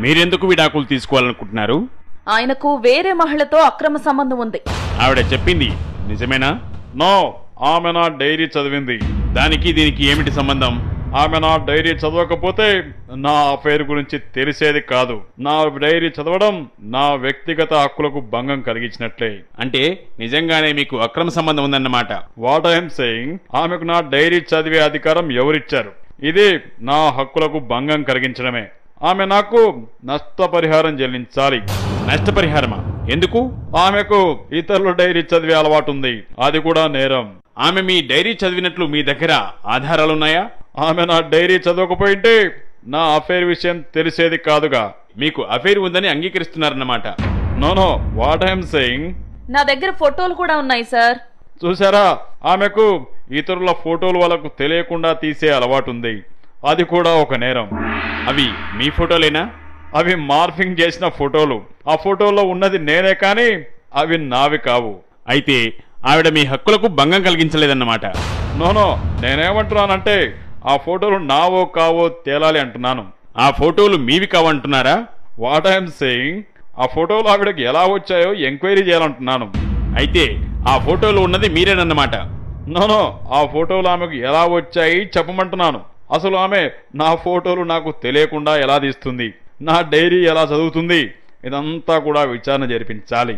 మీరెందుకు విడాకులు తీసుకోవాలనుకుంటున్నారు? ఆయనకు వేరే మహిళతో అక్రమ సంబంధం ఉంది. ఆవిడ చెప్పింది నిజమేనా? నో, ఆమె నా డైరీ చదివింది. దానికి దీనికి ఏమిటి సంబంధం? ఆమె నా డైరీ చదవకపోతే నా అఫైర్ గురించి తెలిసేది కాదు. నా డైరీ చదవడం నా వ్యక్తిగత హక్కులకు భంగం కలిగించినట్లే. అంటే నిజంగానే మీకు అక్రమ సంబంధం ఉందన్నమాట. వాట్ ఐఎమ్ సేయింగ్, ఆమెకు నా డైరీ చదివే అధికారం ఎవరిచ్చారు? ఇది నా హక్కులకు భంగం కలిగించడమే. ఆమె నాకు నష్టపరిహారం చెల్లించాలి. నష్టపరిహారమా? ఎందుకు? ఆమెకు ఇతరుల డైరీ చదివే అలవాటు ఉంది, అది కూడా నేరం. ఆమె మీ డైరీ చదివినట్లు మీ దగ్గర ఆధారాలున్నాయా? ఆమె నా డైరీ చదవకపోయింటే నా అఫైర్ విషయం తెలిసేది కాదుగా. మీకు అఫైర్ ఉందని అంగీకరిస్తున్నారన్నమాట. నో, వాట్ ఐఎమ్ సేయింగ్, నా దగ్గర ఫోటోలు కూడా ఉన్నాయి సార్. చూసారా, ఆమెకు ఇతరుల ఫోటోలు వాళ్ళకు తెలియకుండా తీసే అలవాటు ఉంది, అది కూడా ఒక నేరం. అవి మీ ఫోటోలేనా? అవి మార్ఫింగ్ చేసిన ఫోటోలు. ఆ ఫోటోలో ఉన్నది నేనే కానీ అవి నావి కావు. అయితే ఆవిడ మీ హక్కులకు భంగం కలిగించలేదన్నమాట. నో, నేనేమంటున్నానంటే ఆ ఫోటోలు నావో కావో తేలాలి అంటున్నాను. ఆ ఫోటోలు మీవి కావంటున్నారా? వాట్ ఐఎమ్ సేయింగ్, ఆ ఫోటోలు ఆవిడకి ఎలా వచ్చాయో ఎంక్వైరీ చేయాలంటున్నాను. అయితే ఆ ఫోటోలు ఉన్నది మీరేనన్నమాట. నో, ఆ ఫోటోలు ఆమెకు ఎలా వచ్చాయి చెప్పమంటున్నాను. అసలు ఆమె నా ఫోటోలు నాకు తెలియకుండా ఎలా తీస్తుంది, నా డైరీ ఎలా చదువుతుంది, ఇదంతా కూడా విచారణ జరిపించాలి.